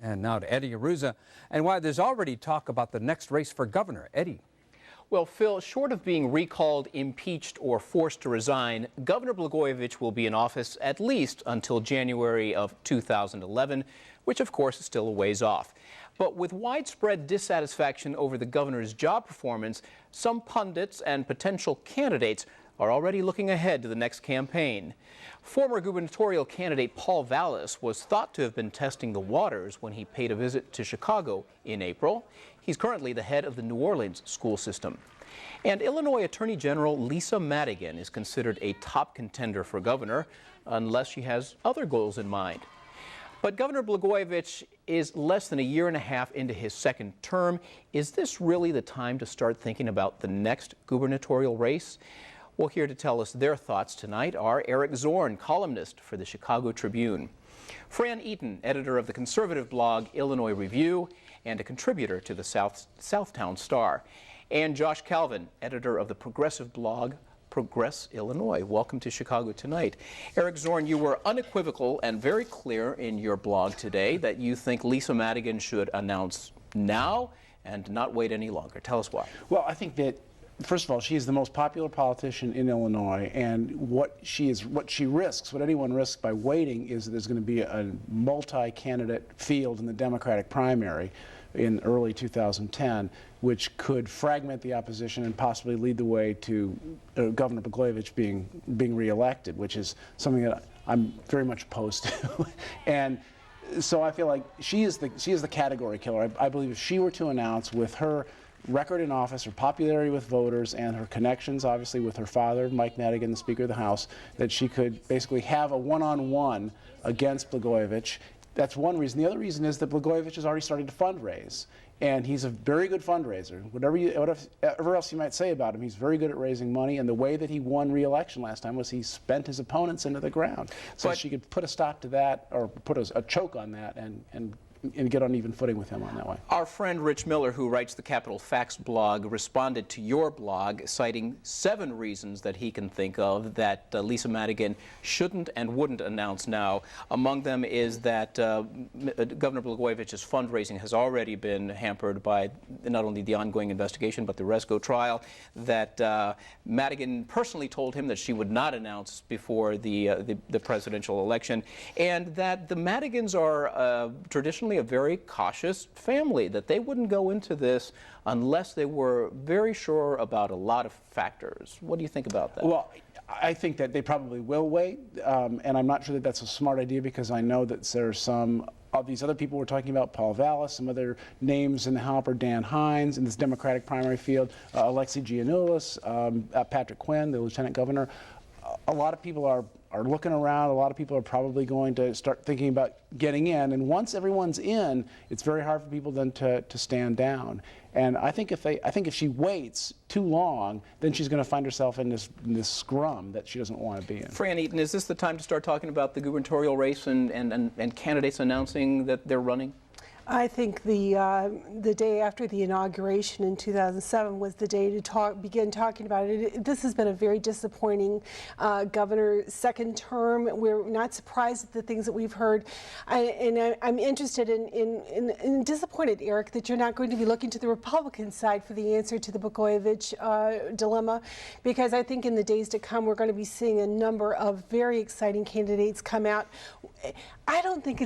And now to Eddie Aruza, and why there's already talk about the next race for governor. Eddie. Well, Phil, short of being recalled, impeached, or forced to resign, Governor Blagojevich will be in office at least until January of 2011, which of course is still a ways off. But with widespread dissatisfaction over the governor's job performance, some pundits and potential candidates are already looking ahead to the next campaign. Former gubernatorial candidate Paul Vallis was thought to have been testing the waters when he paid a visit to Chicago in April. He's currently the head of the New Orleans school system. And Illinois Attorney General Lisa Madigan is considered a top contender for governor, unless she has other goals in mind. But Governor Blagojevich is less than a year and a half into his second term. Is this really the time to start thinking about the next gubernatorial race? Well, here to tell us their thoughts tonight are Eric Zorn, columnist for the Chicago Tribune, Fran Eaton, editor of the conservative blog Illinois Review and a contributor to the Southtown Star, and Josh Kalven, editor of the progressive blog Progress Illinois. Welcome to Chicago tonight. Eric Zorn, you were unequivocal and very clear in your blog today that you think Lisa Madigan should announce now and not wait any longer. Tell us why. Well, I think that first of all, she is the most popular politician in Illinois, and what she risks, what anyone risks by waiting, is that there's going to be a multi-candidate field in the Democratic primary in early 2010, which could fragment the opposition and possibly lead the way to Governor Blagojevich being reelected, which is something that I'm very much opposed to. And so I feel like she is the category killer. I believe if she were to announce, with her record in office, her popularity with voters, and her connections, obviously, with her father, Mike Madigan, the Speaker of the House, that she could basically have a one-on-one against Blagojevich. That's one reason. The other reason is that Blagojevich has already started to fundraise, and he's a very good fundraiser. Whatever else you might say about him, he's very good at raising money, and the way that he won re-election last time was he spent his opponents into the ground. So she could put a stop to that, or put a choke on that, and get on even footing with him on that way. Our friend Rich Miller, who writes the Capitol Facts blog, responded to your blog citing 7 reasons that he can think of that Lisa Madigan shouldn't and wouldn't announce now. Among them is that Governor Blagojevich's fundraising has already been hampered by not only the ongoing investigation but the Resco trial, that Madigan personally told him that she would not announce before the presidential election, and that the Madigans are traditionally a very cautious family, that they wouldn't go into this unless they were very sure about a lot of factors. What do you think about that? Well, I think that they probably will wait, and I'm not sure that that's a smart idea, because I know that there are some of these other people we're talking about, Paul Vallis, some other names in the hopper, Dan Hines in this Democratic primary field, Alexi Giannoulis, Patrick Quinn, the lieutenant governor. A lot of people are looking around. A lot of people are probably going to start thinking about getting in, and once everyone's in, it's very hard for people then to stand down. And I think if she waits too long, then she's going to find herself in this scrum that she doesn't want to be in. Fran Eaton, is this the time to start talking about the gubernatorial race and candidates announcing that they're running? I think the day after the inauguration in 2007 was the day to begin talking about it. This has been a very disappointing governor's second term. We're not surprised at the things that we've heard. I'm interested in disappointed, Eric, that you're not going to be looking to the Republican side for the answer to the Blagojevich dilemma, because I think in the days to come we're going to be seeing a number of very exciting candidates come out. I don't think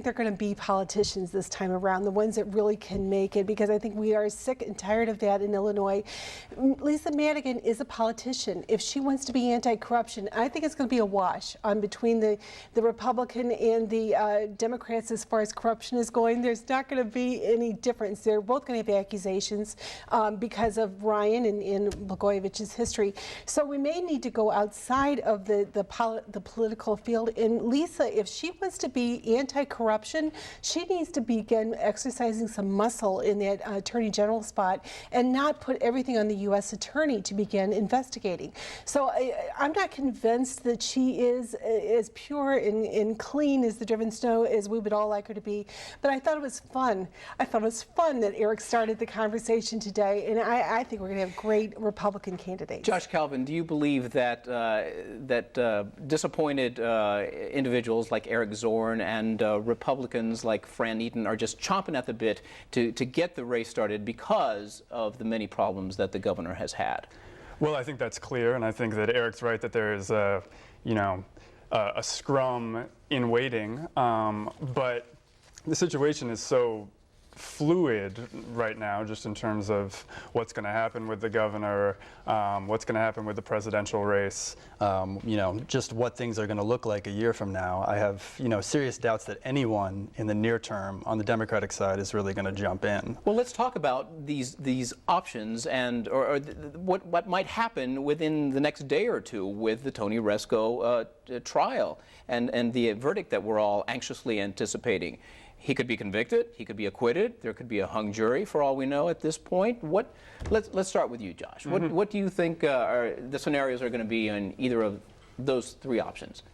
they're going to be politicians this time around, the ones that really can make it, because I think we are sick and tired of that in Illinois. Lisa Madigan is a politician. If she wants to be anti-corruption, I think it's going to be a wash between the Republican and the Democrats as far as corruption is going. There's not going to be any difference. They're both going to have accusations because of Ryan and Blagojevich's history. So we may need to go outside of the political field. And Lisa, if she wants to be anti-corruption, she needs to begin exercising some muscle in that Attorney General spot and not put everything on the U.S. Attorney to begin investigating. So I'm not convinced that she is as pure and clean as the driven snow as we would all like her to be. But I thought it was fun. I thought it was fun that Eric started the conversation today, and I think we're going to have great Republican candidates. Josh Kalven, do you believe that disappointed individuals like Eric Zorn, and Republicans like Fran Eaton are just chomping at the bit to get the race started because of the many problems that the governor has had. Well, I think that's clear, and I think that Eric's right that there is a scrum in waiting, but the situation is so fluid right now, just in terms of what's going to happen with the governor, what's going to happen with the presidential race, just what things are going to look like a year from now. I have, serious doubts that anyone in the near term on the Democratic side is really going to jump in. Well, let's talk about these options and or what might happen within the next day or two with the Tony Rezko trial and the verdict that we're all anxiously anticipating. He could be convicted, he could be acquitted, there could be a hung jury for all we know at this point. Let's start with you, Josh. Mm-hmm. What do you think the scenarios are going to be in either of those three options?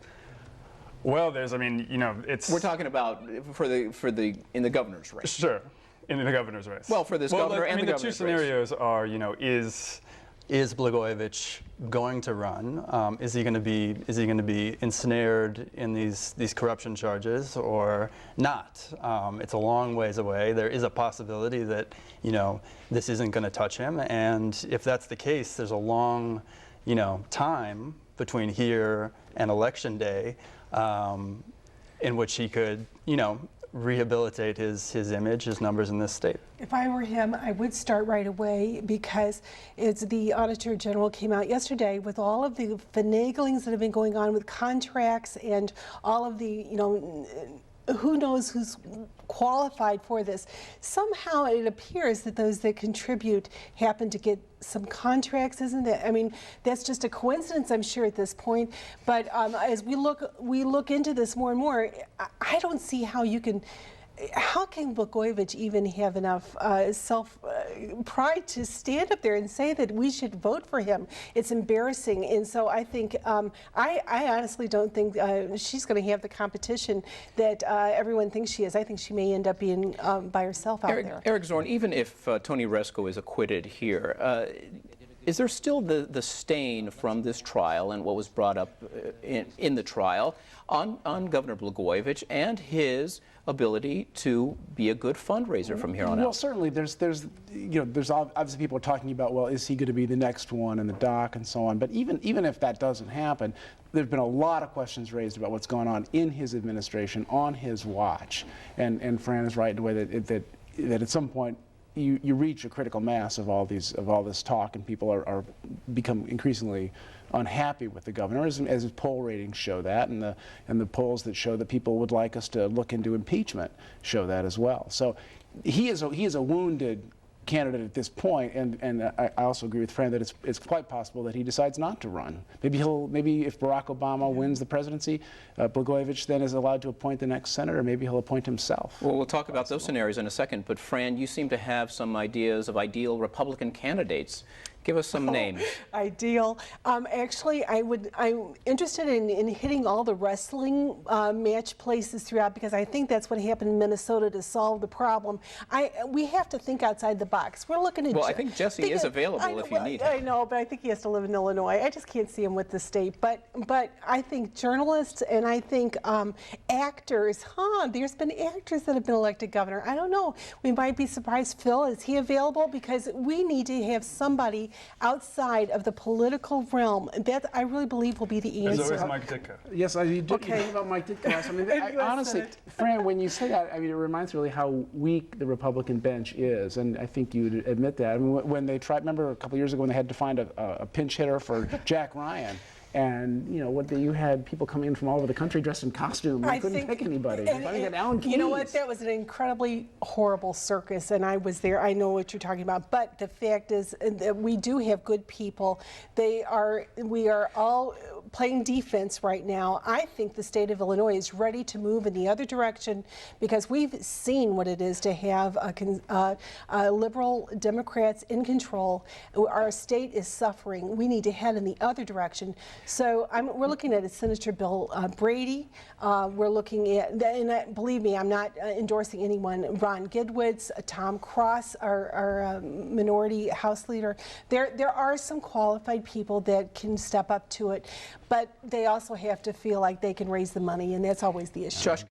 Well, it's... We're talking about in the governor's race. Sure, in the governor's race. Well, for this governor and the governor's race. The two scenarios are, Is Blagojevich going to run? Is he going to be ensnared in these corruption charges or not? It's a long ways away. There is a possibility that this isn't going to touch him, and if that's the case, there's a long time between here and Election Day in which he could rehabilitate his image, his numbers in this state. If I were him, I would start right away, because the Auditor General came out yesterday with all of the finaglings that have been going on with contracts and all of the, who knows who's qualified for this. Somehow it appears that those that contribute happen to get some contracts, isn't it? I mean, that's just a coincidence, I'm sure, at this point. But as we look into this more and more, I don't see how you can. How can Blagojevich even have enough pride to stand up there and say that we should vote for him? It's embarrassing, and so I think I honestly don't think she's going to have the competition that everyone thinks she is. I think she may end up being by herself out there. Eric Zorn, even if Tony Rezko is acquitted here, is there still the stain from this trial and what was brought up in the trial on Governor Blagojevich and his ability to be a good fundraiser from here on out? Well, certainly there's obviously people are talking about, well, is he going to be the next one in the dock and so on. But even if that doesn't happen, there've been a lot of questions raised about what's going on in his administration on his watch. And Fran is right in the way that at some point you reach a critical mass of all this talk, and people are become increasingly unhappy with the governor, as his poll ratings show that, and the polls that show that people would like us to look into impeachment show that as well. So he is a wounded candidate at this point, and I also agree with Fran that it's quite possible that he decides not to run. Maybe if Barack Obama wins the presidency, Blagojevich then is allowed to appoint the next senator. Maybe he'll appoint himself. Well, we'll talk about those scenarios in a second, but Fran, you seem to have some ideas of ideal Republican candidates. Give us some names. Ideal. Actually, I'm interested in hitting all the wrestling match places throughout, because I think that's what happened in Minnesota to solve the problem. We have to think outside the box. We're looking at. Well, I think Jesse is available if you need him. I know, but I think he has to live in Illinois. I just can't see him with the state. But I think journalists and I think actors. There's been actors that have been elected governor. I don't know. We might be surprised. Phil, is he available? Because we need to have somebody outside of the political realm. That, I really believe, will be the answer. There's always Mike Ditka. Yes, you did think about Mike Ditka. I mean, honestly, Fran, when you say that, I mean, it reminds me really how weak the Republican bench is, and I think you'd admit that. I mean, when they tried, remember a couple of years ago when they had to find a pinch hitter for Jack Ryan. And you had people coming in from all over the country dressed in costume. They couldn't pick anybody. You know what? That was an incredibly horrible circus, and I was there. I know what you're talking about. But the fact is that we do have good people. We are all playing defense right now. I think the state of Illinois is ready to move in the other direction, because we've seen what it is to have liberal Democrats in control. Our state is suffering. We need to head in the other direction. So we're looking at Senator Bill Brady. We're looking at, and believe me, I'm not endorsing anyone. Ron Gidwitz, Tom Cross, our minority House leader. There are some qualified people that can step up to it. but they also have to feel like they can raise the money, and that's always the issue. Josh